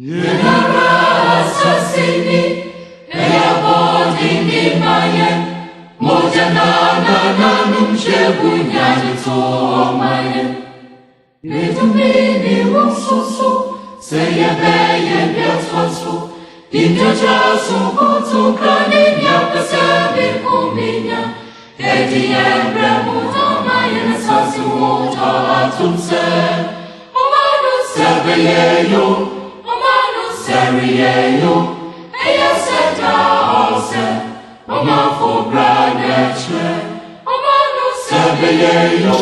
Yenara asasini, eya bodi mayen, mojana nanum shebunyani to mayen. Itumini wonsoso, seye beye biatwaso, injoja sukutu kani nyapese kuminya, edi emre muta mayen asasi muta atumse, omanu sebeyeyo. Seriyeyo, eya seta ose, oma fobra neche, oma no sebeyeyo.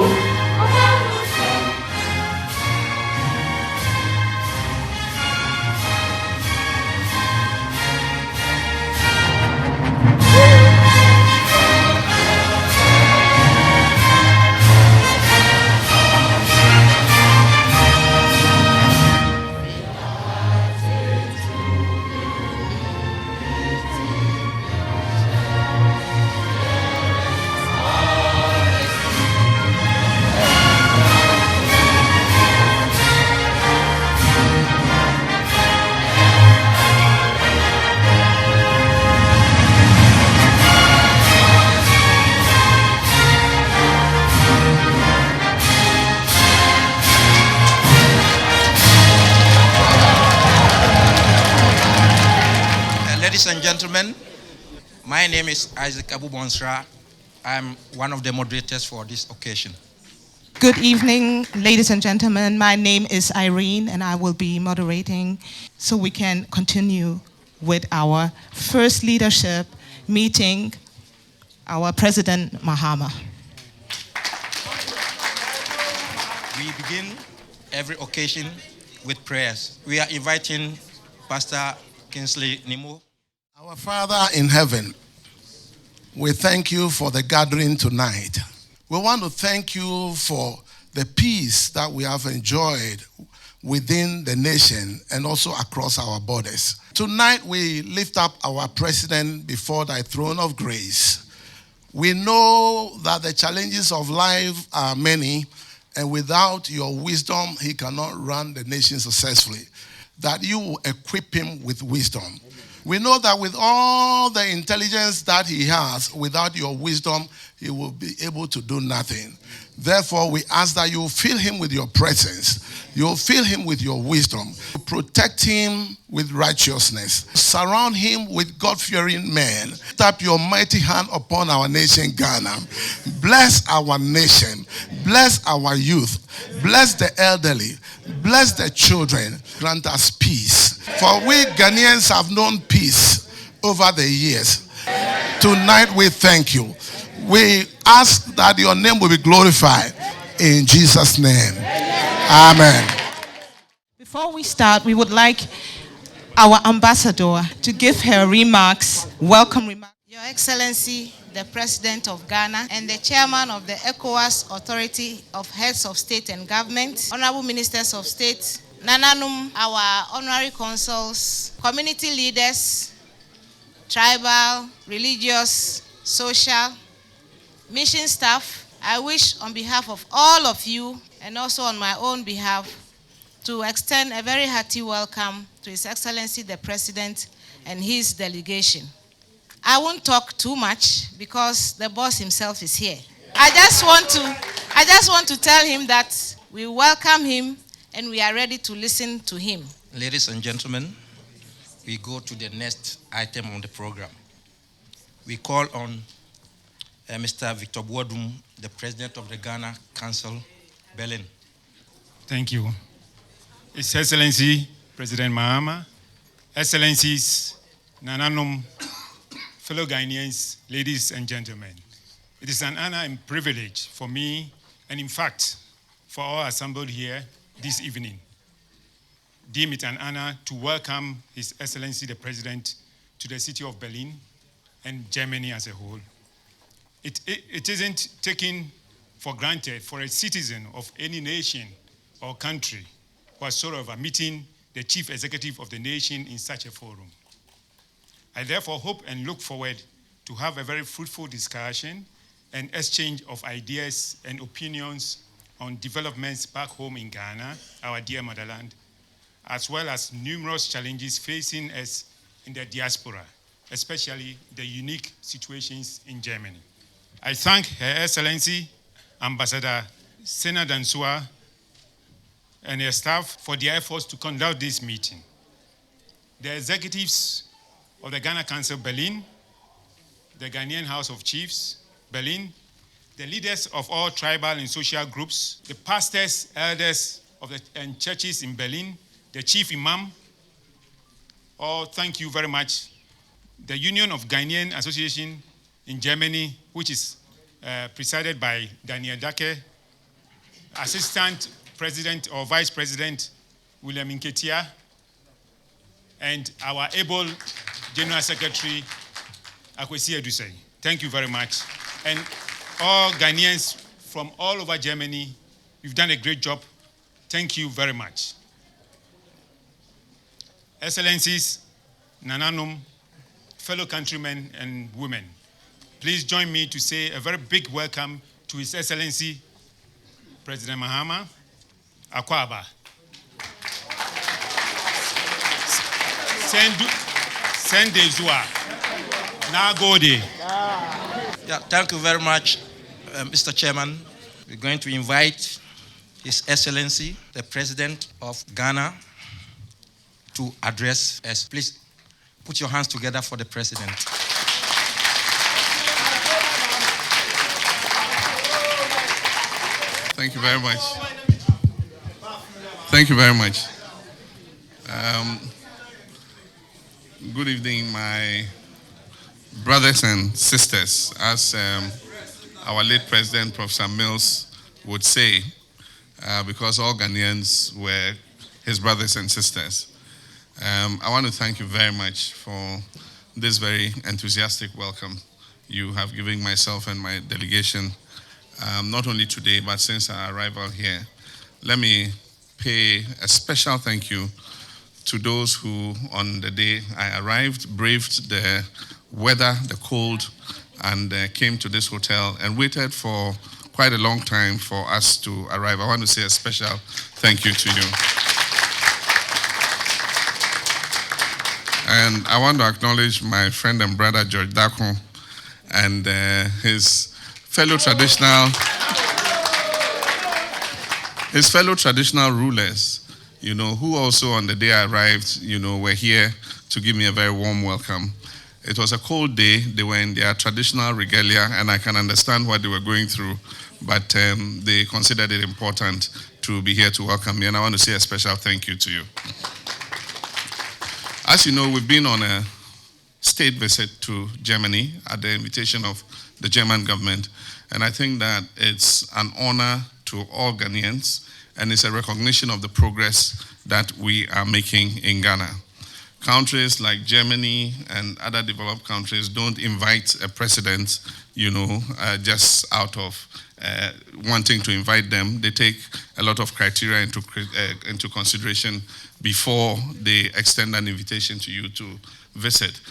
Ladies and gentlemen, my name is Isaac Abu Bonsra. I'm one of the moderators for this occasion. Good evening, ladies and gentlemen. My name is Irene, and I will be moderating so we can continue with our first leadership meeting, our President Mahama. We begin every occasion with prayers. We are inviting Pastor Kingsley Nimo. Our Father in heaven, we thank you for the gathering tonight. We want to thank you for the peace that we have enjoyed within the nation and also across our borders. Tonight we lift up our president before thy throne of grace. We know that the challenges of life are many, and without your wisdom, he cannot run the nation successfully. That you will equip him with wisdom. We know that with all the intelligence that he has, without your wisdom, he will be able to do nothing. Therefore, we ask that you fill him with your presence. You fill him with your wisdom. Protect him with righteousness. Surround him with God-fearing men. Tap your mighty hand upon our nation, Ghana. Bless our nation. Bless our youth. Bless the elderly. Bless the children. Grant us peace. For we Ghanaians have known peace over the years. Tonight we thank you. We ask that your name will be glorified in Jesus' name. Amen. Before we start, we would like our ambassador to give her remarks, welcome remarks. Your Excellency, the President of Ghana and the Chairman of the ECOWAS Authority of Heads of State and Government, Honorable Ministers of State, Nananum, our honorary consuls, community leaders, tribal, religious, social, mission staff, I wish on behalf of all of you and also on my own behalf to extend a very hearty welcome to His Excellency the President and his delegation. I won't talk too much because the boss himself is here. I just want to tell him that we welcome him and we are ready to listen to him. Ladies and gentlemen, we go to the next item on the program. We call on Mr. Victor Boadum, the President of the Ghana Council, Berlin. Thank you. His Excellency, President Mahama, Excellencies, Nananum, fellow Ghanaians, ladies and gentlemen. It is an honor and privilege for me, and in fact, for all assembled here this evening. Deem it an honor to welcome His Excellency the President to the city of Berlin and Germany as a whole. It isn't taken for granted for a citizen of any nation or country whatsoever meeting the chief executive of the nation in such a forum. I therefore hope and look forward to have a very fruitful discussion and exchange of ideas and opinions on developments back home in Ghana, our dear motherland, as well as numerous challenges facing us in the diaspora, especially the unique situations in Germany. I thank Her Excellency Ambassador Sena Dansua and her staff for their efforts to conduct this meeting. The executives of the Ghana Council Berlin, the Ghanaian House of Chiefs Berlin, the leaders of all tribal and social groups, the pastors, elders and churches in Berlin, the chief imam, all thank you very much. The Union of Ghanaian Association in Germany, which is presided by Daniel Dake, Assistant President or Vice President William Nketia, and our able General Secretary Akwesi Edusei. Thank you very much. And all Ghanaians from all over Germany, you've done a great job. Thank you very much. Excellencies, Nananum, fellow countrymen and women, please join me to say a very big welcome to His Excellency President Mahama Akwaba. Sende Zua. Nagode. Yeah, thank you very much, Mr. Chairman. We're going to invite His Excellency, the President of Ghana, to address us. Please put your hands together for the President. Thank you very much. Thank you very much. Good evening, my brothers and sisters. As our late President, Professor Mills, would say, because all Ghanaians were his brothers and sisters. I want to thank you very much for this very enthusiastic welcome you have given myself and my delegation, not only today, but since our arrival here. Let me pay a special thank you to those who, on the day I arrived, braved the weather, the cold, and came to this hotel and waited for quite a long time for us to arrive. I want to say a special thank you to you. And I want to acknowledge my friend and brother, George Dako, and his fellow traditional rulers, who also on the day I arrived, were here to give me a very warm welcome. It was a cold day. They were in their traditional regalia, and I can understand what they were going through, but they considered it important to be here to welcome me, and I want to say a special thank you to you. As you know, we've been on a state visit to Germany at the invitation of the German government, and I think that it's an honor to all Ghanaians, and it's a recognition of the progress that we are making in Ghana. Countries like Germany and other developed countries don't invite a president, just out of wanting to invite them. They take a lot of criteria into consideration before they extend an invitation to you to visit.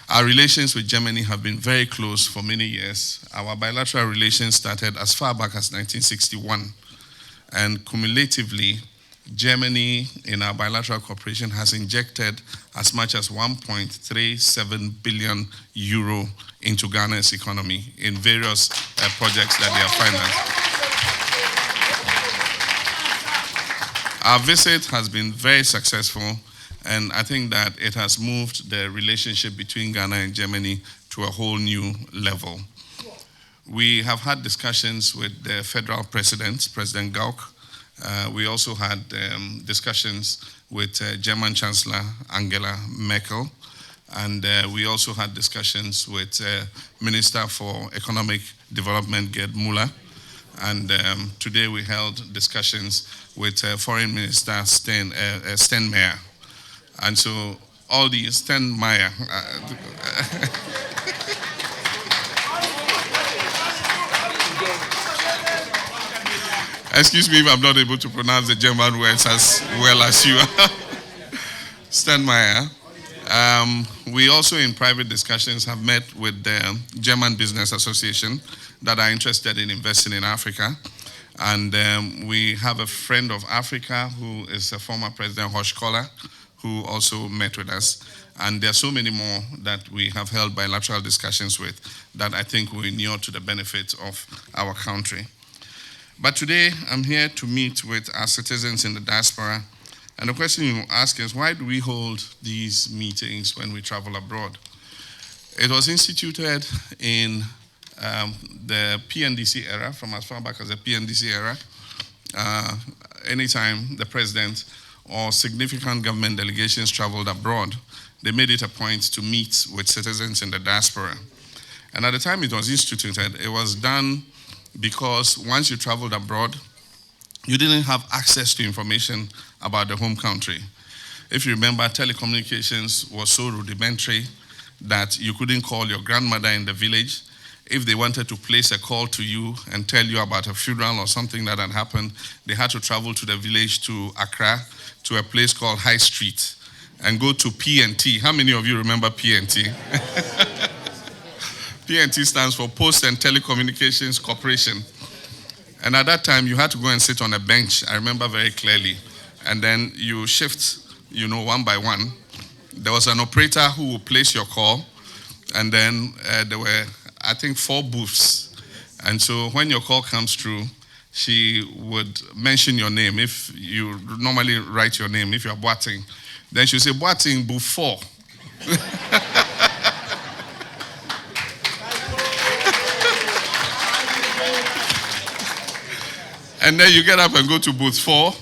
Our relations with Germany have been very close for many years. Our bilateral relations started as far back as 1961. And cumulatively, Germany, in our bilateral cooperation, has injected as much as 1.37 billion euro into Ghana's economy in various projects that they have financed. Our visit has been very successful, and I think that it has moved the relationship between Ghana and Germany to a whole new level. We have had discussions with the federal president, President Gauck. We also had discussions with German Chancellor Angela Merkel. And we also had discussions with Minister for Economic Development, Gerd Müller. And today we held discussions with Foreign Minister Steinmeier. And so all these, Steinmeier, excuse me if I'm not able to pronounce the German words as well as you are. Steinmeier. We also, in private discussions, have met with the German Business Association that are interested in investing in Africa. And we have a friend of Africa who is a former president, Hoshkola, who also met with us. And there are so many more that we have held bilateral discussions with that I think will inure to the benefit of our country. But today, I'm here to meet with our citizens in the diaspora. And the question you ask is, why do we hold these meetings when we travel abroad? It was instituted in the PNDC era, from as far back as the PNDC era. Anytime the president or significant government delegations traveled abroad, they made it a point to meet with citizens in the diaspora. And at the time it was instituted, it was done because once you traveled abroad, you didn't have access to information about the home country. If you remember, telecommunications was so rudimentary that you couldn't call your grandmother in the village. If they wanted to place a call to you and tell you about a funeral or something that had happened, they had to travel to the village to Accra, to a place called High Street, and go to PNT. How many of you remember PNT? PNT stands for Post and Telecommunications Corporation. And at that time, you had to go and sit on a bench, I remember very clearly. And then you shift, one by one. There was an operator who would place your call, and then there were, I think, 4 booths. And so when your call comes through, she would mention your name. If you normally write your name, if you're Boating, then she'll say, Boating, booth 4. And then you get up and go to booth 4,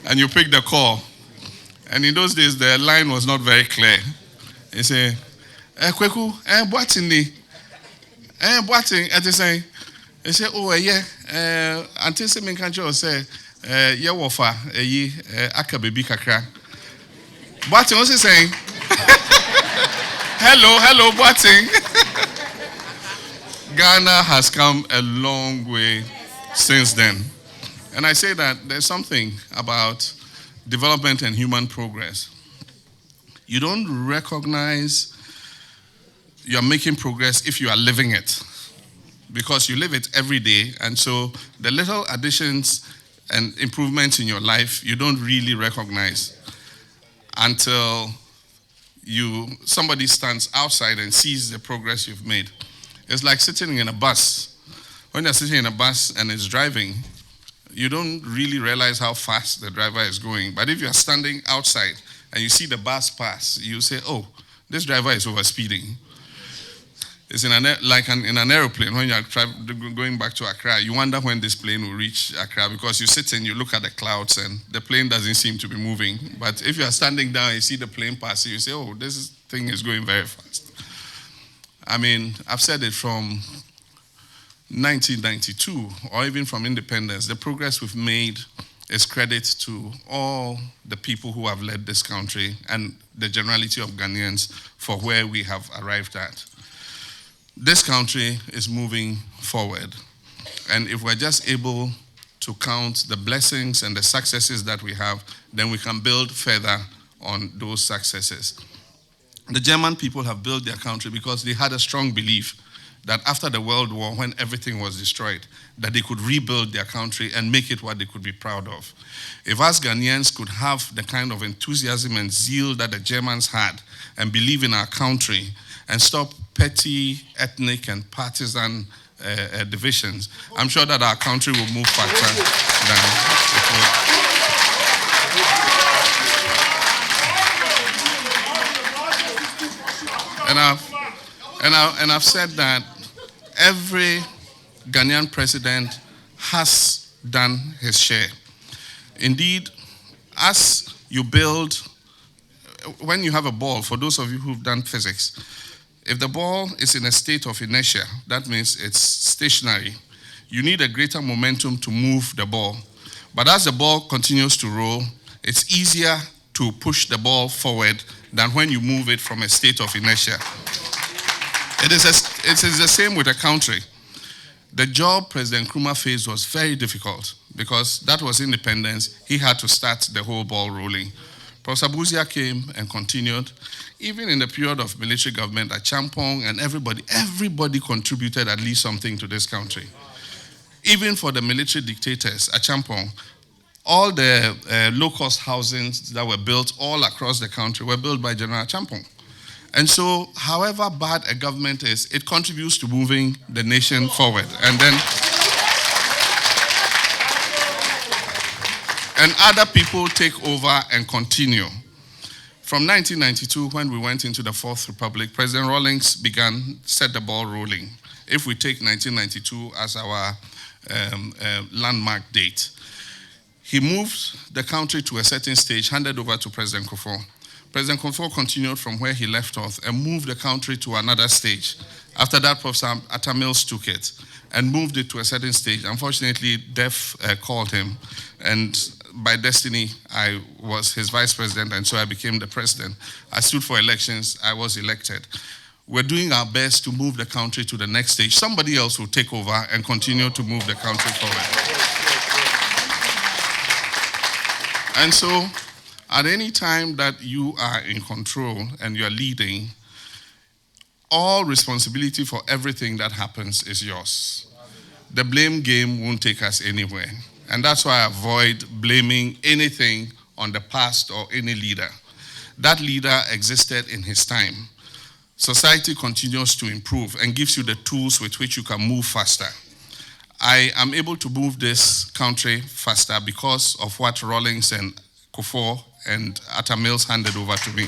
and you pick the call. And in those days, the line was not very clear. You say, Kweku, Boating ni. Boating, and they say, oh, yeah, until se menkanjo say, yeah, wofa, aka baby kakra. Boating also saying, hello, Boating. Ghana has come a long way since then. And I say that there's something about development and human progress. You don't recognize you're making progress if you are living it, because you live it every day. And so the little additions and improvements in your life, you don't really recognize until somebody stands outside and sees the progress you've made. It's like sitting in a bus. When you're sitting in a bus and it's driving, you don't really realize how fast the driver is going. But if you're standing outside and you see the bus pass, you say, oh, this driver is overspeeding. It's in an aeroplane. When you're going back to Accra, you wonder when this plane will reach Accra, because you sit and you look at the clouds and the plane doesn't seem to be moving. But if you're standing down and you see the plane pass, you say, oh, this thing is going very fast. I mean, I've said it from 1992, or even from independence. The progress we've made is credit to all the people who have led this country and the generality of Ghanaians for where we have arrived at. This country is moving forward. And if we're just able to count the blessings and the successes that we have, then we can build further on those successes. The German people have built their country because they had a strong belief that after the World War, when everything was destroyed, that they could rebuild their country and make it what they could be proud of. If us Ghanaians could have the kind of enthusiasm and zeal that the Germans had and believe in our country and stop petty, ethnic, and partisan divisions, I'm sure that our country will move faster than before. And I've said that every Ghanaian president has done his share. Indeed, as you build, when you have a ball, for those of you who've done physics, if the ball is in a state of inertia, that means it's stationary. You need a greater momentum to move the ball. But as the ball continues to roll, it's easier to push the ball forward than when you move it from a state of inertia. It is the same with a country. The job President Nkrumah faced was very difficult because that was independence. He had to start the whole ball rolling. Professor Buzia came and continued. Even in the period of military government at Champong and everybody contributed at least something to this country. even for the military dictators, Achampong, all the low-cost housings that were built all across the country were built by General Achampong. And so, however bad a government is, it contributes to moving the nation forward. And other people take over and continue. From 1992, when we went into the Fourth Republic, President Rawlings set the ball rolling. If we take 1992 as our landmark date, he moved the country to a certain stage, handed over to President Kufuor. President Kufuor continued from where he left off and moved the country to another stage. After that, Professor Atta Mills took it and moved it to a certain stage. Unfortunately, death called him, and by destiny, I was his vice president, and so I became the president. I stood for elections, I was elected. We're doing our best to move the country to the next stage. Somebody else will take over and continue to move the country forward. And so, at any time that you are in control and you are leading, all responsibility for everything that happens is yours. The blame game won't take us anywhere. And that's why I avoid blaming anything on the past or any leader. That leader existed in his time. Society continues to improve and gives you the tools with which you can move faster. I am able to move this country faster because of what Rawlings and Kufuor and Atta Mills handed over to me.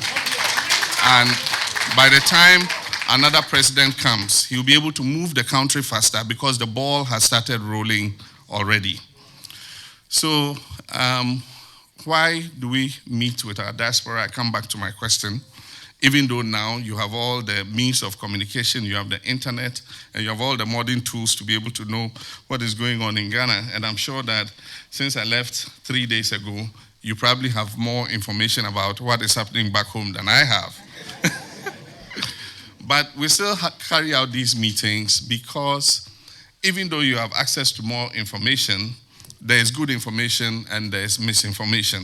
And by the time another president comes, he'll be able to move the country faster because the ball has started rolling already. So, why do we meet with our diaspora? I come back to my question. Even though now you have all the means of communication, you have the internet, and you have all the modern tools to be able to know what is going on in Ghana. And I'm sure that since I left 3 days ago, you probably have more information about what is happening back home than I have. But we still carry out these meetings because even though you have access to more information, there is good information and there is misinformation.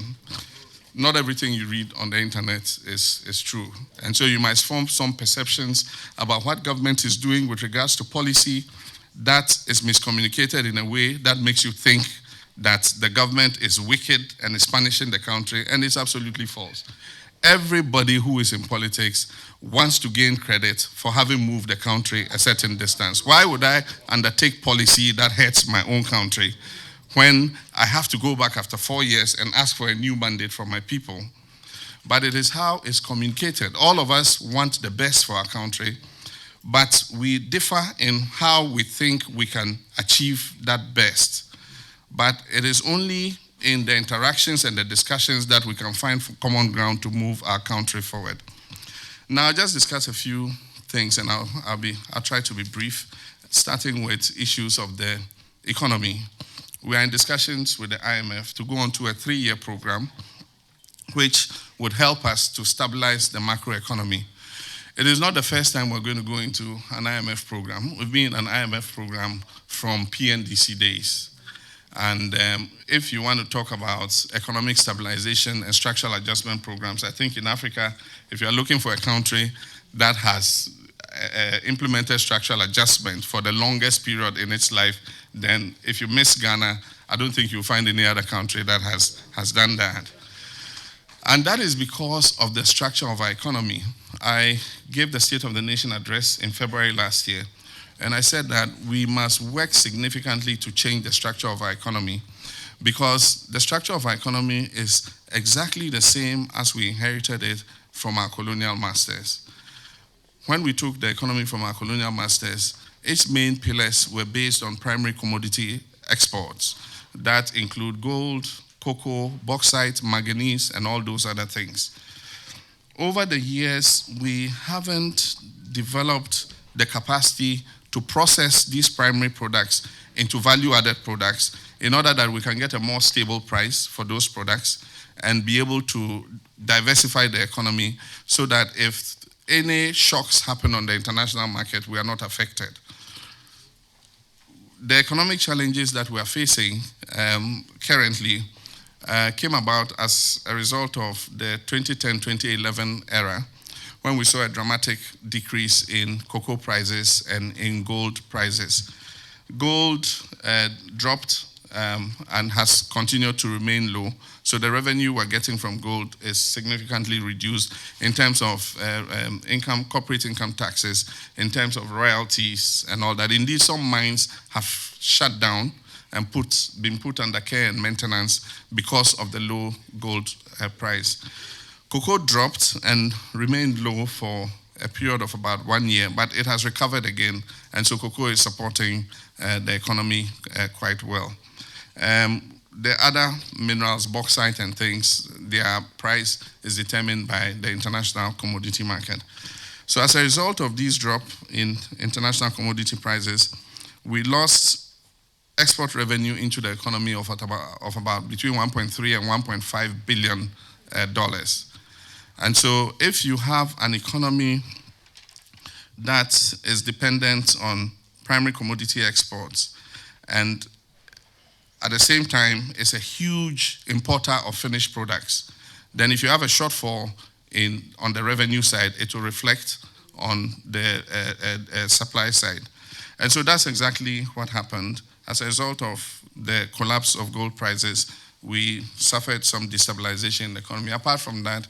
Not everything you read on the internet is true. And so you might form some perceptions about what government is doing with regards to policy that is miscommunicated in a way that makes you think that the government is wicked and is punishing the country, and it's absolutely false. Everybody who is in politics wants to gain credit for having moved the country a certain distance. Why would I undertake policy that hurts my own country when I have to go back after 4 years and ask for a new mandate from my people? But it is how it's communicated. All of us want the best for our country, but we differ in how we think we can achieve that best. But it is only in the interactions and the discussions that we can find common ground to move our country forward. Now, I'll just discuss a few things, and I'll try to be brief, starting with issues of the economy. We are in discussions with the IMF to go on to a 3-year program which would help us to stabilize the macroeconomy. It is not the first time we're going to go into an IMF program. We've been in an IMF program from PNDC days. And if you want to talk about economic stabilization and structural adjustment programs, I think in Africa, if you're looking for a country that has implemented structural adjustment for the longest period in its life, then if you miss Ghana, I don't think you'll find any other country that has done that. And that is because of the structure of our economy. I gave the State of the Nation address in February last year, and I said that we must work significantly to change the structure of our economy, because the structure of our economy is exactly the same as we inherited it from our colonial masters. When we took the economy from our colonial masters, its main pillars were based on primary commodity exports that include gold, cocoa, bauxite, manganese, and all those other things. Over the years, we haven't developed the capacity to process these primary products into value-added products in order that we can get a more stable price for those products and be able to diversify the economy so that if any shocks happen on the international market, we are not affected. The economic challenges that we are facing currently came about as a result of the 2010-2011 era, when we saw a dramatic decrease in cocoa prices and in gold prices. Gold dropped and has continued to remain low. So the revenue we're getting from gold is significantly reduced in terms of income, corporate income taxes, in terms of royalties and all that. Indeed, some mines have shut down and been put under care and maintenance because of the low gold price. Cocoa dropped and remained low for a period of about 1 year, but it has recovered again, and so cocoa is supporting the economy quite well. The other minerals, bauxite and things, their price is determined by the international commodity market. So as a result of this drop in international commodity prices, we lost export revenue into the economy of about between 1.3 and 1.5 billion dollars. And so if you have an economy that is dependent on primary commodity exports and at the same time is a huge importer of finished products, then if you have a shortfall on the revenue side, it will reflect on the supply side. And so that's exactly what happened. As a result of the collapse of gold prices, we suffered some destabilization in the economy. Apart from that,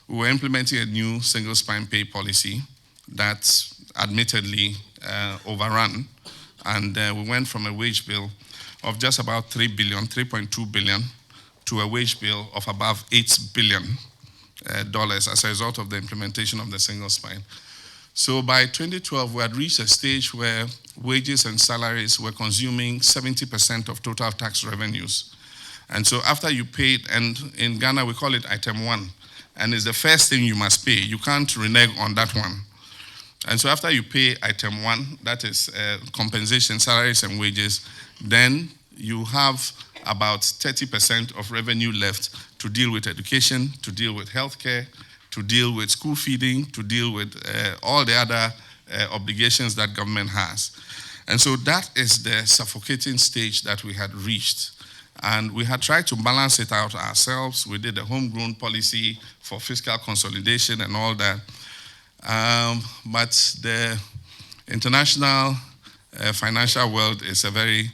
we were implementing a new single spine pay policy that admittedly overrun, and we went from a wage bill of just about 3.2 billion to a wage bill of above $8 billion as a result of the implementation of the single spine. So by 2012, we had reached a stage where wages and salaries were consuming 70% of total tax revenues. And so after you paid, and in Ghana we call it item 1, and it's the first thing you must pay. You can't renege on that one. And so after you pay item 1, that is compensation, salaries and wages, then you have about 30% of revenue left to deal with education, to deal with healthcare, to deal with school feeding, to deal with all the other obligations that government has. And so that is the suffocating stage that we had reached. And we had tried to balance it out ourselves. We did a homegrown policy for fiscal consolidation and all that. But the international financial world is a very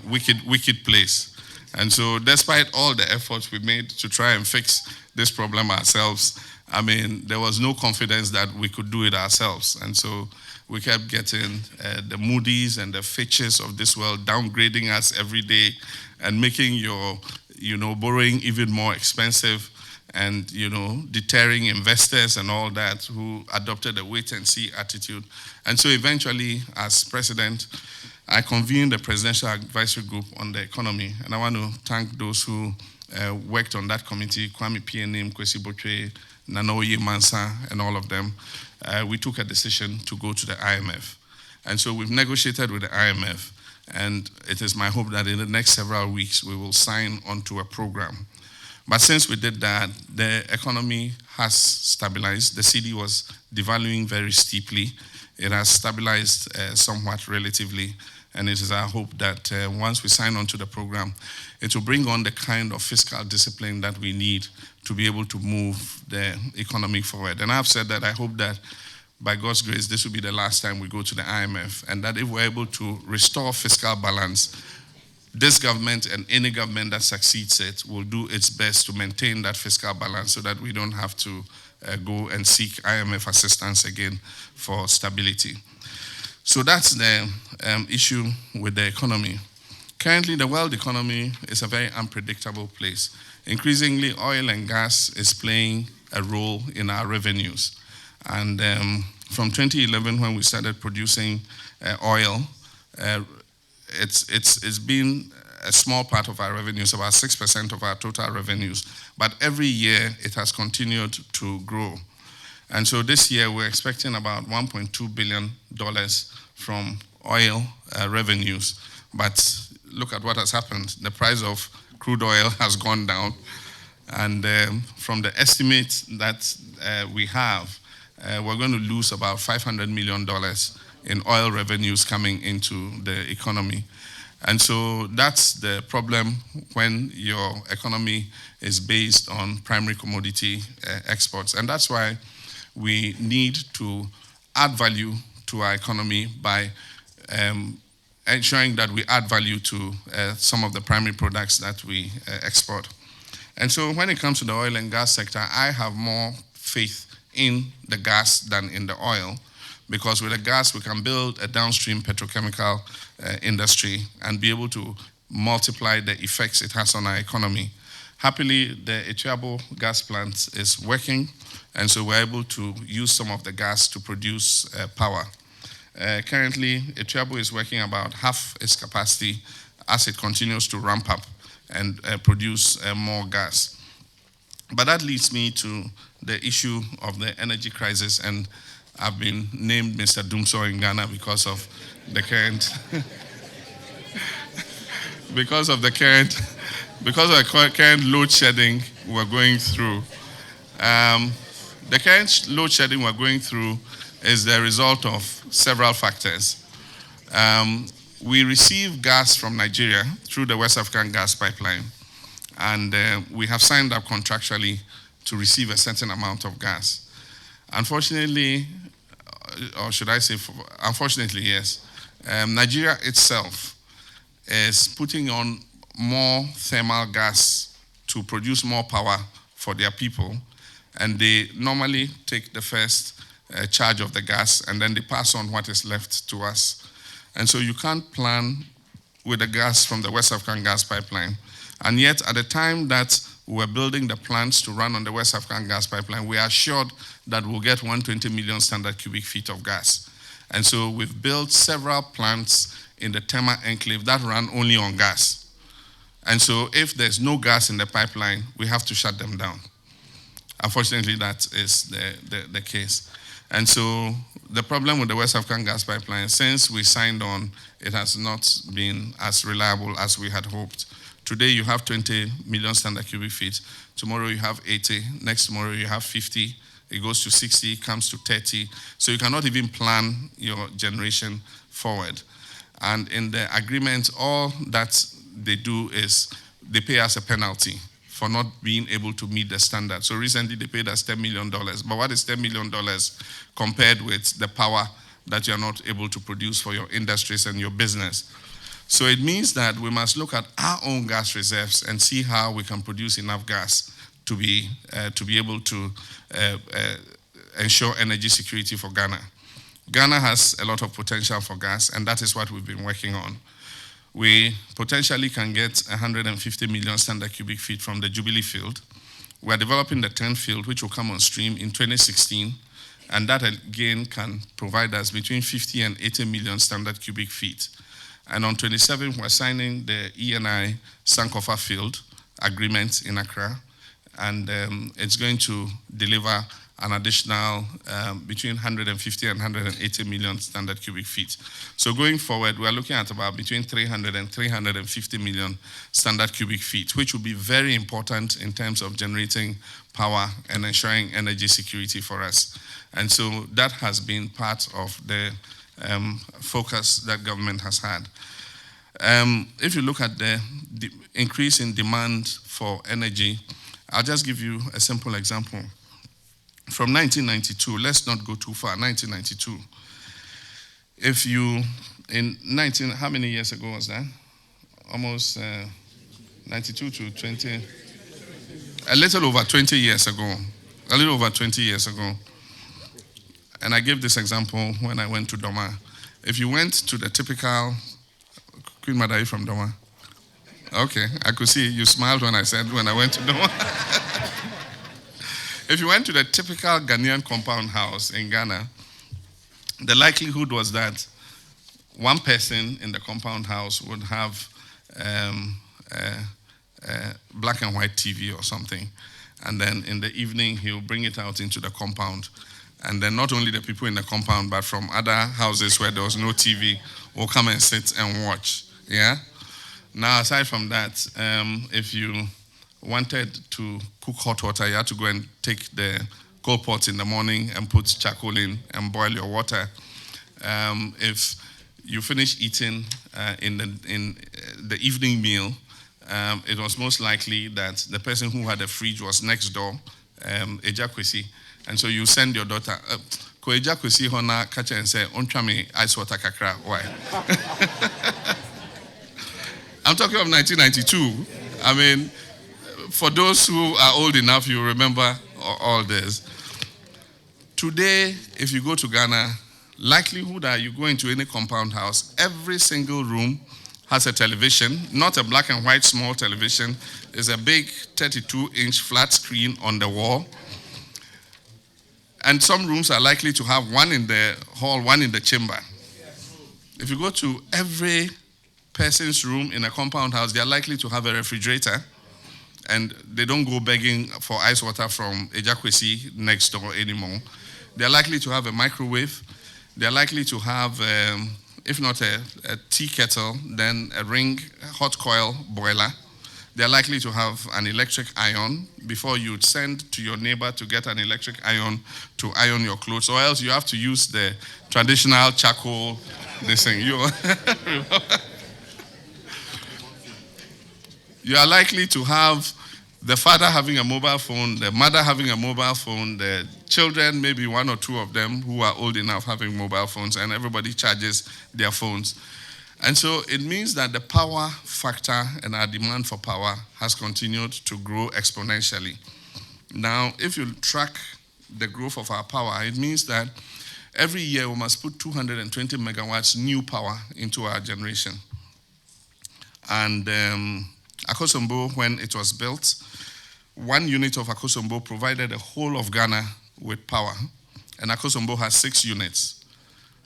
wicked place. And so despite all the efforts we made to try and fix this problem ourselves, I mean, there was no confidence that we could do it ourselves. And so we kept getting the Moody's and the Fitches of this world downgrading us every day and making your, borrowing even more expensive and, deterring investors and all that who adopted a wait-and-see attitude. And so eventually, as president, I convened the Presidential Advisory Group on the economy, and I want to thank those who worked on that committee, Kwame Pianim, Kwesi Botwe, Nanoye Mansa, and all of them. We took a decision to go to the IMF. And so we've negotiated with the IMF, and it is my hope that in the next several weeks we will sign onto a program. But since we did that, the economy has stabilized. The cedi was devaluing very steeply. It has stabilized somewhat relatively, and it is our hope that once we sign on to the program, it will bring on the kind of fiscal discipline that we need to be able to move the economy forward. And I've said that I hope that by God's grace, this will be the last time we go to the IMF, and that if we're able to restore fiscal balance, this government and any government that succeeds it will do its best to maintain that fiscal balance so that we don't have to go and seek IMF assistance again for stability. So that's the issue with the economy. Currently, the world economy is a very unpredictable place. Increasingly, oil and gas is playing a role in our revenues. And from 2011, when we started producing oil, it's been a small part of our revenues, about 6% of our total revenues. But every year, it has continued to grow. And so this year, we're expecting about $1.2 billion from oil revenues. But look at what has happened. The price of crude oil has gone down. And from the estimate that we have, we're going to lose about $500 million in oil revenues coming into the economy. And so that's the problem when your economy is based on primary commodity exports. And that's why we need to add value to our economy by ensuring that we add value to some of the primary products that we export. And so when it comes to the oil and gas sector, I have more faith in the gas than in the oil, because with the gas we can build a downstream petrochemical industry and be able to multiply the effects it has on our economy. Happily, the Echiabo gas plant is working, and so we're able to use some of the gas to produce power. Currently, Echiabo is working about half its capacity as it continues to ramp up and produce more gas. But that leads me to the issue of the energy crisis, and I've been named Mr. Doomsor in Ghana because of the current because of the current load shedding we're going through. The current load shedding we're going through is the result of several factors. We receive gas from Nigeria through the West African gas pipeline, and we have signed up contractually to receive a certain amount of gas. Unfortunately, or should I say, unfortunately, yes, Nigeria itself is putting on more thermal gas to produce more power for their people, and they normally take the first charge of the gas, and then they pass on what is left to us. And so you can't plan with the gas from the West African gas pipeline. And yet, at the time that we were building the plants to run on the West African gas pipeline, we are assured that we'll get 120 million standard cubic feet of gas. And so we've built several plants in the Tema enclave that run only on gas. And so if there's no gas in the pipeline, we have to shut them down. Unfortunately, that is the case. And so the problem with the West African gas pipeline, since we signed on, it has not been as reliable as we had hoped. Today you have 20 million standard cubic feet. Tomorrow you have 80. Next tomorrow you have 50. It goes to 60, comes to 30. So you cannot even plan your generation forward. And in the agreement, all that they do is they pay us a penalty for not being able to meet the standard. So recently they paid us $10 million. But what is $10 million compared with the power that you're not able to produce for your industries and your business? So it means that we must look at our own gas reserves and see how we can produce enough gas to be able to ensure energy security for Ghana. Ghana has a lot of potential for gas, and that is what we've been working on. We potentially can get 150 million standard cubic feet from the Jubilee field. We're developing the 10th field, which will come on stream in 2016, and that again can provide us between 50 and 80 million standard cubic feet. And on 27th, we're signing the ENI Sankofa field agreement in Accra, and it's going to deliver an additional between 150 and 180 million standard cubic feet. So going forward, we're looking at about between 300 and 350 million standard cubic feet, which will be very important in terms of generating power and ensuring energy security for us. And so that has been part of the focus that government has had. If you look at the increase in demand for energy, I'll just give you a simple example. From 1992, let's not go too far, 1992. If you, how many years ago was that? Almost 92 to 20, a little over 20 years ago. A little over 20 years ago. And I gave this example when I went to Doma. If you went to the typical, Queen Madai from Doma? Okay, I could see you smiled when I said when I went to Doma. If you went to the typical Ghanaian compound house in Ghana, the likelihood was that one person in the compound house would have a black and white TV or something. And then in the evening, he'll bring it out into the compound. And then not only the people in the compound, but from other houses where there was no TV will come and sit and watch. Yeah? Now, aside from that, if you wanted to cook hot water, you had to go and take the coal pot in the morning and put charcoal in and boil your water. If you finish eating in the evening meal, it was most likely that the person who had a fridge was next door Ejakwesi. And so you send your daughter, ko Ejakwesi hona catch and say, "Ontra me ice water kakra." Why? I'm talking of 1992. I mean, for those who are old enough, you remember all this. Today, if you go to Ghana, likelihood that you go into any compound house, every single room has a television, not a black and white small television. It's a big 32-inch flat screen on the wall. And some rooms are likely to have one in the hall, one in the chamber. If you go to every person's room in a compound house, they are likely to have a refrigerator, and they don't go begging for ice water from Ejakwesi next door anymore. They are likely to have a microwave. They are likely to have, if not a tea kettle, then a ring hot coil boiler. They are likely to have an electric iron before you send to your neighbor to get an electric iron to iron your clothes, or else you have to use the traditional charcoal, this thing. You are likely to have the father having a mobile phone, the mother having a mobile phone, the children, maybe one or two of them who are old enough having mobile phones, and everybody charges their phones. And so it means that the power factor and our demand for power has continued to grow exponentially. Now, if you track the growth of our power, it means that every year we must put 220 megawatts new power into our generation. And Akosombo, when it was built, 1 unit of Akosombo provided the whole of Ghana with power. And Akosombo has 6 units.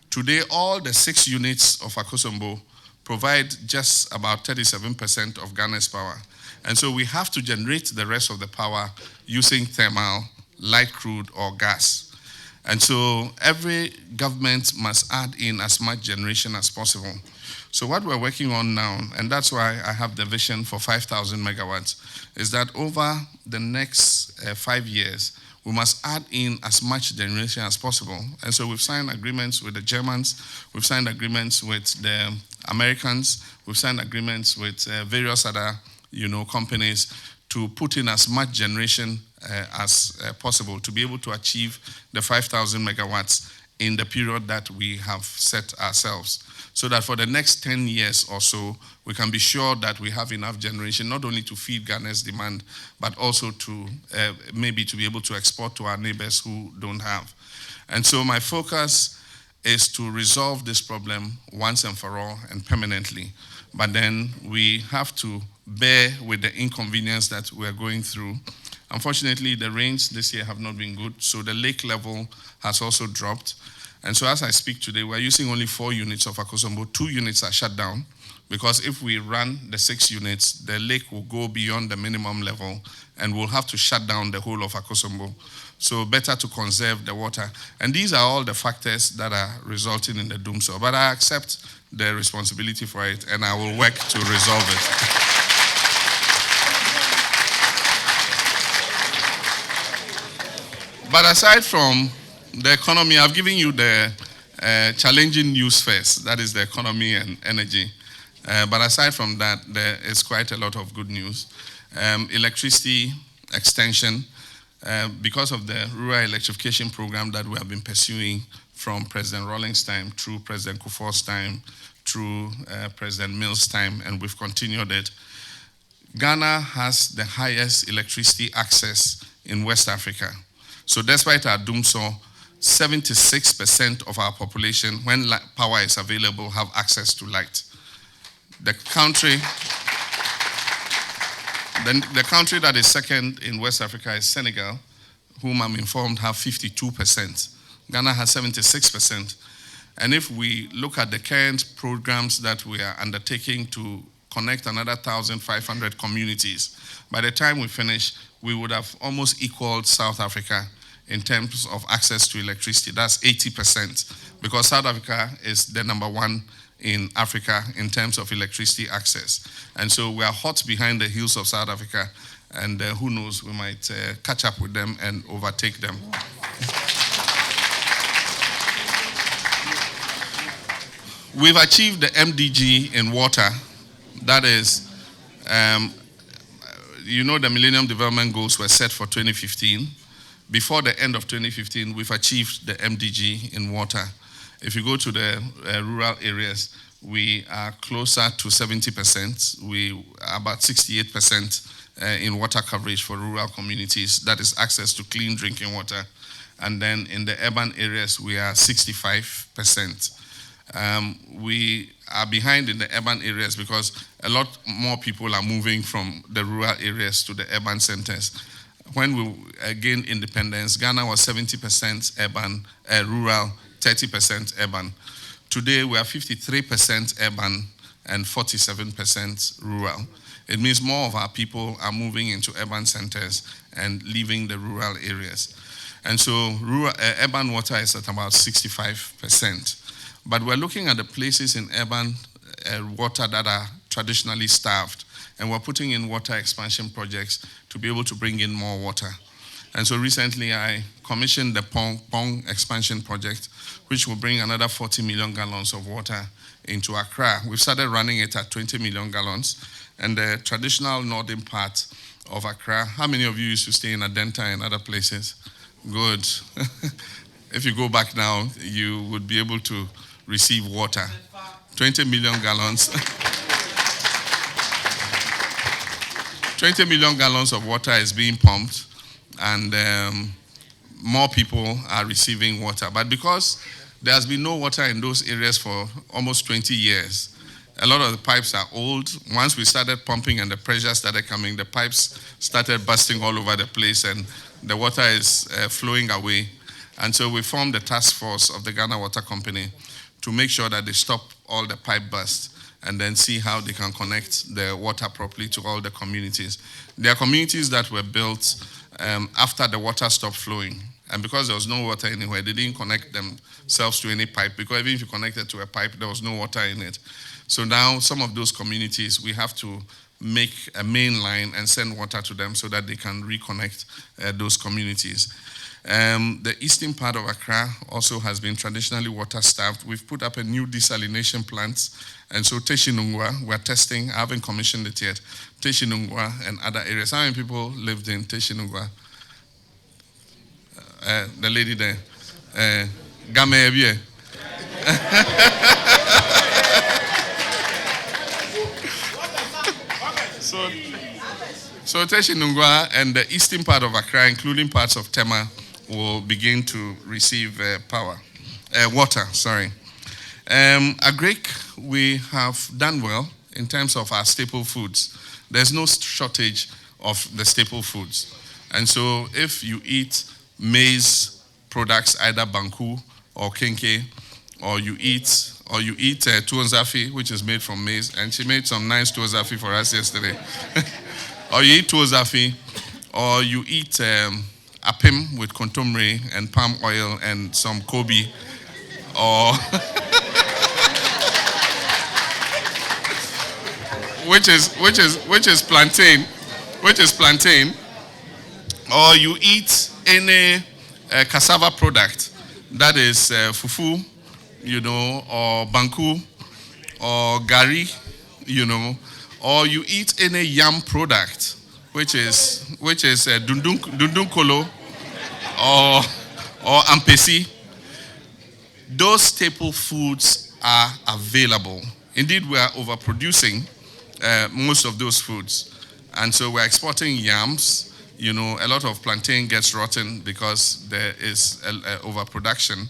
Today, all the 6 units of Akosombo provide just about 37% of Ghana's power. And so we have to generate the rest of the power using thermal, light crude, or gas. And so every government must add in as much generation as possible. So what we're working on now, and that's why I have the vision for 5,000 megawatts, is that over the next 5 years, we must add in as much generation as possible. And so we've signed agreements with the Germans, we've signed agreements with the Americans, we've signed agreements with various other companies to put in as much generation as possible to be able to achieve the 5,000 megawatts in the period that we have set ourselves, so that for the next 10 years or so, we can be sure that we have enough generation, not only to feed Ghana's demand, but also to maybe to be able to export to our neighbors who don't have. And so my focus is to resolve this problem once and for all and permanently. But then we have to bear with the inconvenience that we're going through. Unfortunately, the rains this year have not been good, so the lake level has also dropped. And so as I speak today, we're using only 4 units of Akosombo. 2 units are shut down, because if we run the 6 units, the lake will go beyond the minimum level, and we'll have to shut down the whole of Akosombo. So better to conserve the water. And these are all the factors that are resulting in the doom. So, but I accept the responsibility for it, and I will work to resolve it. But aside from the economy, I've given you the challenging news first. That is the economy and energy. But aside from that, there is quite a lot of good news. Electricity extension, because of the rural electrification program that we have been pursuing from President Rawlings' time, through President Kufuor's time, through President Mills' time, and we've continued it. Ghana has the highest electricity access in West Africa. So despite our doomsday, 76% of our population, when power is available, have access to light. The country that is second in West Africa is Senegal, whom I'm informed have 52%. Ghana has 76%. And if we look at the current programs that we are undertaking to connect another 1,500 communities, by the time we finish, we would have almost equaled South Africa in terms of access to electricity. That's 80%, because South Africa is the number 1 in Africa in terms of electricity access. And so we are hot behind the heels of South Africa, and who knows, we might catch up with them and overtake them. We've achieved the MDG in water. That is, the Millennium Development Goals were set for 2015. before the end of 2015, we've achieved the MDG in water. If you go to the rural areas, we are closer to 70%. We are about 68% in water coverage for rural communities. That is access to clean drinking water. And then in the urban areas, we are 65%. We are behind in the urban areas because a lot more people are moving from the rural areas to the urban centers. When we gained independence, Ghana was 70% urban, rural, 30% urban. Today, we are 53% urban and 47% rural. It means more of our people are moving into urban centers and leaving the rural areas. And so urban water is at about 65%. But we're looking at the places in urban water that are traditionally starved, and we're putting in water expansion projects to be able to bring in more water. And so recently I commissioned the Pong expansion project, which will bring another 40 million gallons of water into Accra. We've started running it at 20 million gallons. And the traditional northern part of Accra, how many of you used to stay in Adenta and other places? Good. If you go back now, you would be able to receive water. 20 million gallons. 20 million gallons of water is being pumped, and more people are receiving water. But because there has been no water in those areas for almost 20 years, a lot of the pipes are old. Once we started pumping and the pressure started coming, the pipes started busting all over the place and the water is flowing away. And so we formed the task force of the Ghana Water Company to make sure that they stop all the pipe bursts and then see how they can connect the water properly to all the communities. There are communities that were built after the water stopped flowing. And because there was no water anywhere, they didn't connect themselves to any pipe, because even if you connected to a pipe, there was no water in it. So now some of those communities, we have to make a main line and send water to them so that they can reconnect those communities. The eastern part of Accra also has been traditionally water-starved. We've put up a new desalination plant. And so Teshinungwa, we're testing, I haven't commissioned it yet, Teshinungwa and other areas. How many people lived in Teshinungwa? The lady there. Game. So Teshinungwa and the eastern part of Accra, including parts of Tema, will begin to receive water. Agric, we have done well in terms of our staple foods. There's no shortage of the staple foods. And so if you eat maize products, either banku or kenke, or you eat tuonzafi, which is made from maize, and she made some nice tuonzafi for us yesterday. Or you eat tuonzafi, or you eat apim with kontomire and palm oil and some kobe, or which is plantain, or you eat any cassava product, that is fufu, or banku, or gari, or you eat any yam product, which is dundun kolo, or ampesi. Those staple foods are available. Indeed, we are overproducing most of those foods. And so we're exporting yams. A lot of plantain gets rotten because there is overproduction.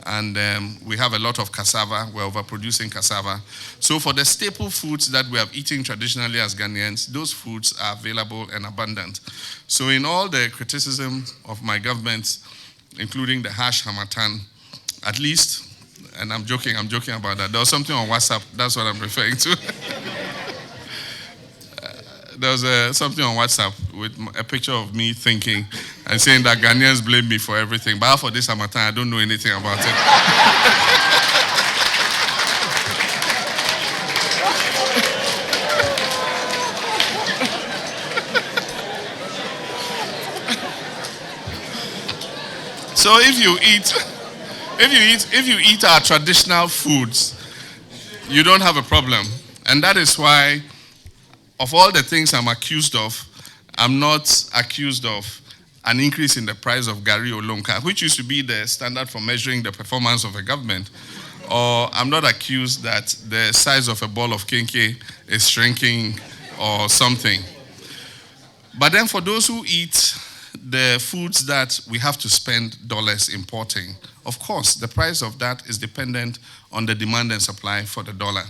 And we have a lot of cassava. We're overproducing cassava. So for the staple foods that we have eaten traditionally as Ghanaians, those foods are available and abundant. So in all the criticism of my government, including the harsh harmattan, at least, and I'm joking about that. There was something on WhatsApp, that's what I'm referring to. There was something on WhatsApp with a picture of me thinking and saying that Ghanaians blame me for everything. But for this harmattan, I don't know anything about it. So if you eat our traditional foods, you don't have a problem. And that is why, of all the things I'm accused of, I'm not accused of an increase in the price of Gari or Lonka, which used to be the standard for measuring the performance of a government. Or I'm not accused that the size of a ball of kenke is shrinking or something. But then for those who eat the foods that we have to spend dollars importing, of course, the price of that is dependent on the demand and supply for the dollar.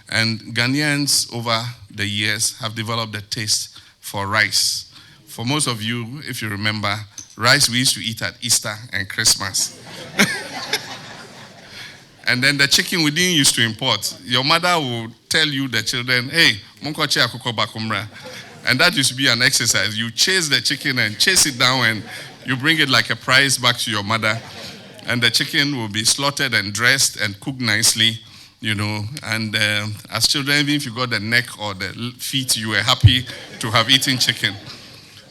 And Ghanaians over the years have developed a taste for rice. For most of you, if you remember, rice we used to eat at Easter and Christmas. And then the chicken we didn't used to import. Your mother will tell you, the children, hey, munkoche akoko bakumra. And that used to be an exercise. You chase the chicken and chase it down and you bring it like a prize back to your mother. And the chicken will be slaughtered and dressed and cooked nicely, you know. And as children, even if you got the neck or the feet, you were happy to have eaten chicken.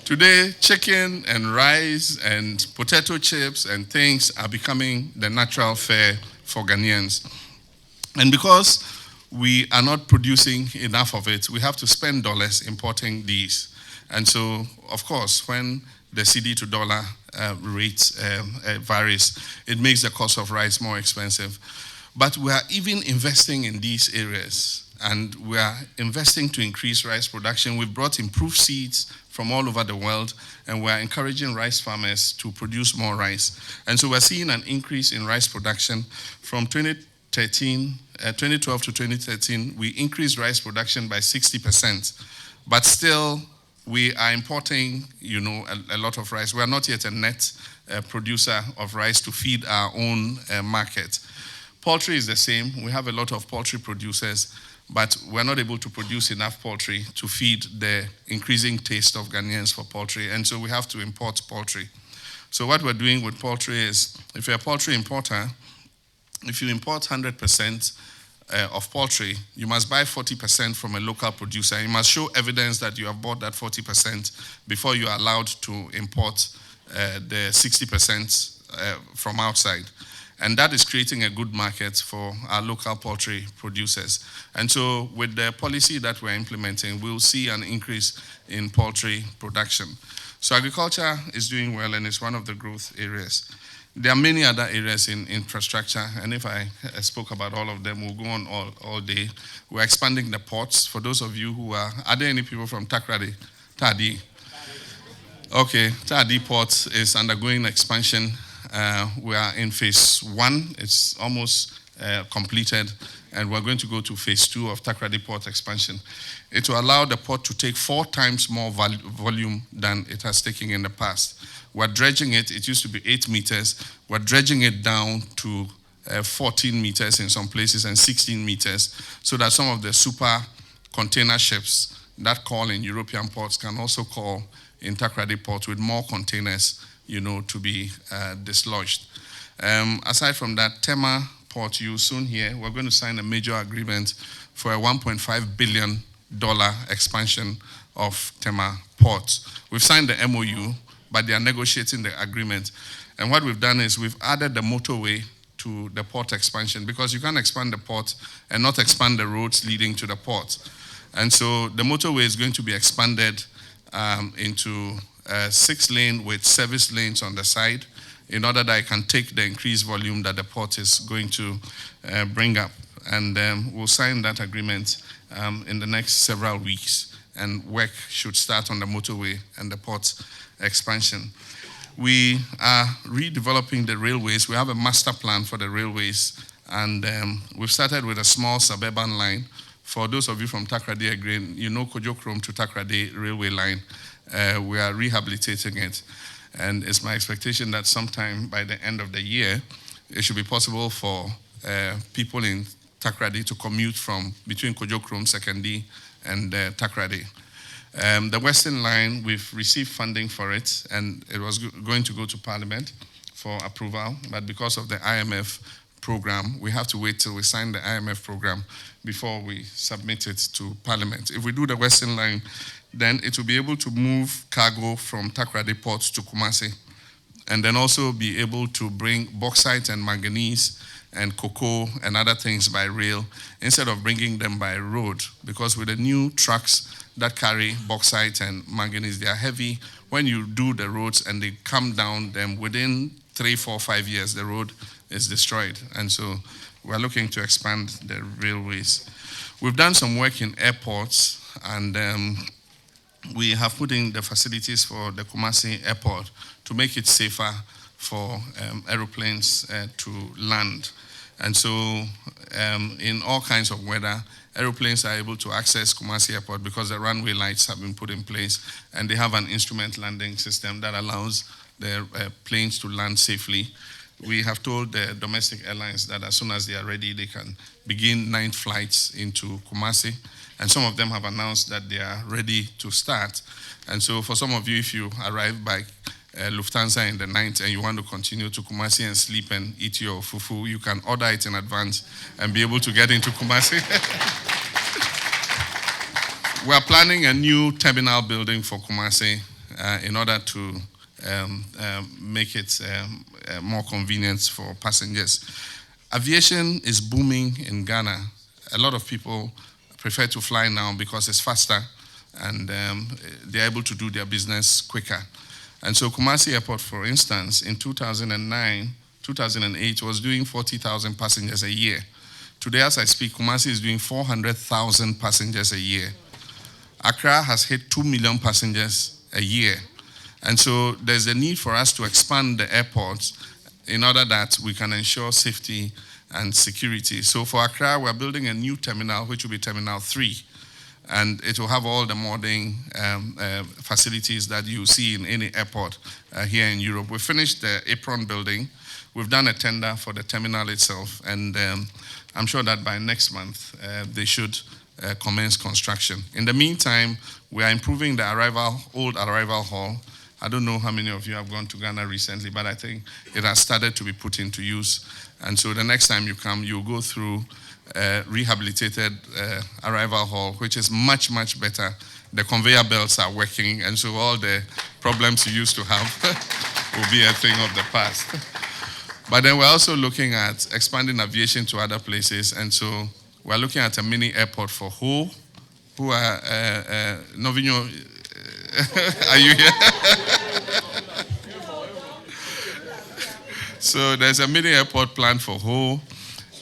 Today, chicken and rice and potato chips and things are becoming the natural fare for Ghanaians. And because we are not producing enough of it, we have to spend dollars importing these. And so, of course, when the CD to dollar rate varies, it makes the cost of rice more expensive. But we are even investing in these areas, and we are investing to increase rice production. We've brought improved seeds from all over the world, and we're encouraging rice farmers to produce more rice. And so we're seeing an increase in rice production from 2012 to 2013, we increased rice production by 60%. But still, we are importing, you know, a lot of rice. We are not yet a net producer of rice to feed our own market. Poultry is the same. We have a lot of poultry producers, but we're not able to produce enough poultry to feed the increasing taste of Ghanaians for poultry, and so we have to import poultry. So what we're doing with poultry is, if you're a poultry importer, if you import 100% of poultry, you must buy 40% from a local producer. You must show evidence that you have bought that 40% before you are allowed to import the 60% from outside. And that is creating a good market for our local poultry producers. And so with the policy that we're implementing, we'll see an increase in poultry production. So agriculture is doing well, and it's one of the growth areas. There are many other areas in infrastructure, and if I spoke about all of them, we'll go on all day. We're expanding the ports. For those of you who are there any people from Takrady? Tadi? Okay, Tadi Port is undergoing expansion. We are in phase 1. It's almost completed, and we're going to go to phase 2 of Takrady Port expansion. It will allow the port to take 4 times more volume than it has taken in the past. We're dredging it. It used to be 8 meters. We're dredging it down to 14 meters in some places and 16 meters, so that some of the super container ships that call in European ports can also call in Takrady Port with more containers, you know, to be dislodged. Aside from that, Tema Port, you soon hear, we're going to sign a major agreement for a $1.5 billion expansion of Tema Port. We've signed the MOU, but they are negotiating the agreement. And what we've done is we've added the motorway to the port expansion, because you can't expand the port and not expand the roads leading to the port. And so the motorway is going to be expanded into 6-lane with service lanes on the side, in order that I can take the increased volume that the port is going to bring up. And we'll sign that agreement in the next several weeks, and work should start on the motorway and the port expansion. We are redeveloping the railways. We have a master plan for the railways, and we've started with a small suburban line. For those of you from Takrady again, you know Kojokrom to Takrady railway line. We are rehabilitating it, and it's my expectation that sometime by the end of the year, it should be possible for people in Takrady to commute from between Kojokrom, Sekondi, and Takrady. The Western Line, we've received funding for it, and it was going to go to Parliament for approval, but because of the IMF program, we have to wait till we sign the IMF program before we submit it to Parliament. If we do the Western Line, then it will be able to move cargo from Takrady Port to Kumasi, and then also be able to bring bauxite and manganese and cocoa and other things by rail, instead of bringing them by road, because with the new trucks that carry bauxite and manganese. They are heavy. When you do the roads and they come down, then within 3, 4, 5 years, the road is destroyed. And so we're looking to expand the railways. We've done some work in airports, and we have put in the facilities for the Kumasi airport to make it safer for aeroplanes to land. And so in all kinds of weather, aeroplanes are able to access Kumasi Airport because the runway lights have been put in place, and they have an instrument landing system that allows the planes to land safely. We have told the domestic airlines that as soon as they are ready, they can begin 9 flights into Kumasi, and some of them have announced that they are ready to start. And so for some of you, if you arrive by Lufthansa in the night and you want to continue to Kumasi and sleep and eat your fufu, you can order it in advance and be able to get into Kumasi. We are planning a new terminal building for Kumasi in order to make it more convenient for passengers. Aviation is booming in Ghana. A lot of people prefer to fly now because it's faster and they're able to do their business quicker. And so Kumasi Airport, for instance, in 2009, 2008 was doing 40,000 passengers a year. Today, as I speak, Kumasi is doing 400,000 passengers a year. Accra has hit 2 million passengers a year. And so there's a need for us to expand the airports in order that we can ensure safety and security. So for Accra, we're building a new terminal, which will be Terminal 3. And it will have all the modern facilities that you see in any airport here in Europe. We finished the apron building. We've done a tender for the terminal itself, and I'm sure that by next month, they should commence construction. In the meantime, we are improving the old arrival hall. I don't know how many of you have gone to Ghana recently, but I think it has started to be put into use. And so the next time you come, you'll go through rehabilitated arrival hall, which is much, much better. The conveyor belts are working, and so all the problems you used to have will be a thing of the past. But then we're also looking at expanding aviation to other places, and so we're looking at a mini airport for Ho, who are, Novinho, are you here? So there's a mini airport planned for Ho.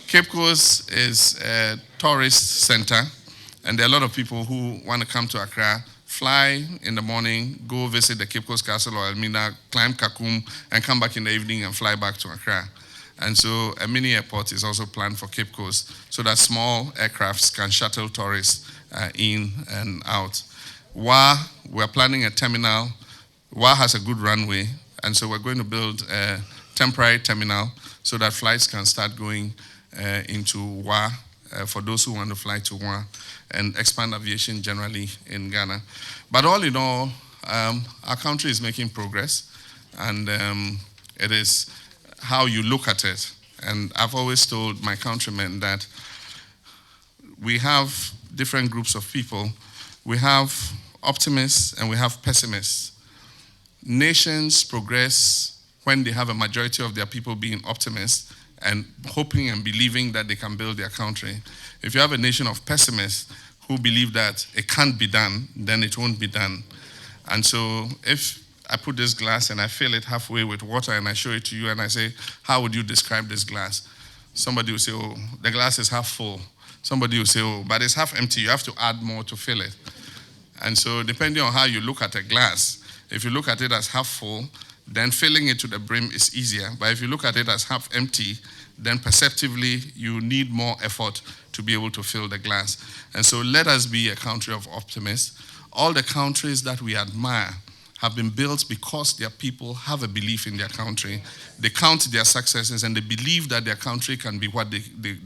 Cape Coast is a tourist center, and there are a lot of people who want to come to Accra, fly in the morning, go visit the Cape Coast Castle or Elmina, climb Kakum, and come back in the evening and fly back to Accra. And so a mini airport is also planned for Cape Coast so that small aircrafts can shuttle tourists in and out. WA, we're planning a terminal. WA has a good runway, and so we're going to build a temporary terminal so that flights can start going into WA for those who want to fly to WA and expand aviation generally in Ghana. But all in all, our country is making progress, and it is how you look at it. And I've always told my countrymen that we have different groups of people. We have optimists and we have pessimists. Nations progress when they have a majority of their people being optimists and hoping and believing that they can build their country. If you have a nation of pessimists who believe that it can't be done, then it won't be done. And so if I put this glass and I fill it halfway with water and I show it to you and I say, how would you describe this glass? Somebody will say, oh, the glass is half full. Somebody will say, oh, but it's half empty. You have to add more to fill it. And so depending on how you look at a glass, if you look at it as half full, then filling it to the brim is easier. But if you look at it as half empty, then perceptively you need more effort to be able to fill the glass. And so let us be a country of optimists. All the countries that we admire have been built because their people have a belief in their country. They count their successes and they believe that their country can be what they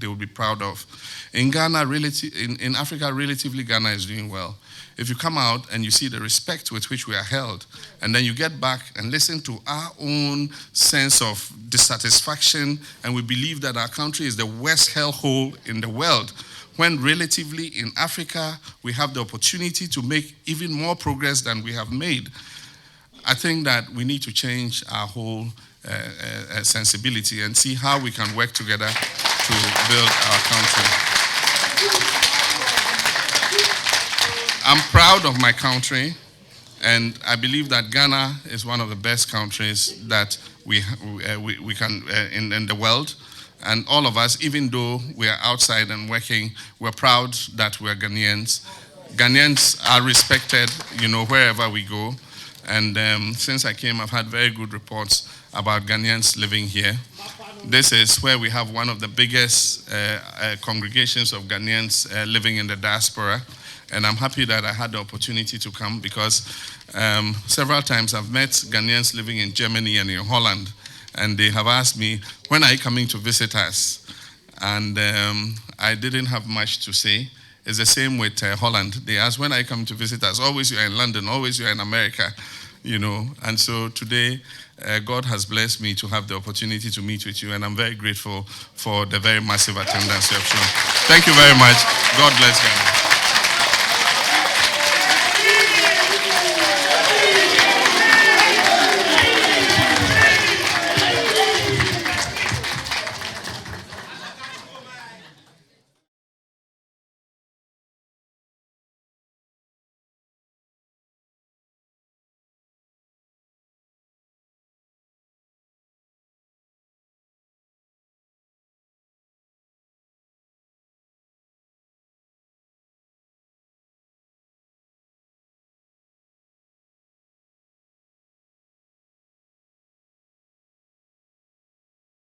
will be proud of. In Ghana, in Africa, relatively, Ghana is doing well. If you come out and you see the respect with which we are held, and then you get back and listen to our own sense of dissatisfaction, and we believe that our country is the worst hellhole in the world, when relatively in Africa, we have the opportunity to make even more progress than we have made. I think that we need to change our whole sensibility and see how we can work together to build our country. I'm proud of my country, and I believe that Ghana is one of the best countries that we can in the world. And all of us, even though we are outside and working, we're proud that we're Ghanaians. Ghanaians are respected, wherever we go. And since I came, I've had very good reports about Ghanaians living here. This is where we have one of the biggest congregations of Ghanaians living in the diaspora. And I'm happy that I had the opportunity to come because several times I've met Ghanaians living in Germany and in Holland. And they have asked me, when are you coming to visit us? And I didn't have much to say. It's the same with Holland. They ask, when are you coming to visit us? Always you're in London, always you're in America, And so today, God has blessed me to have the opportunity to meet with you, and I'm very grateful for the very massive attendance you have shown. Thank you very much. God bless Ghana.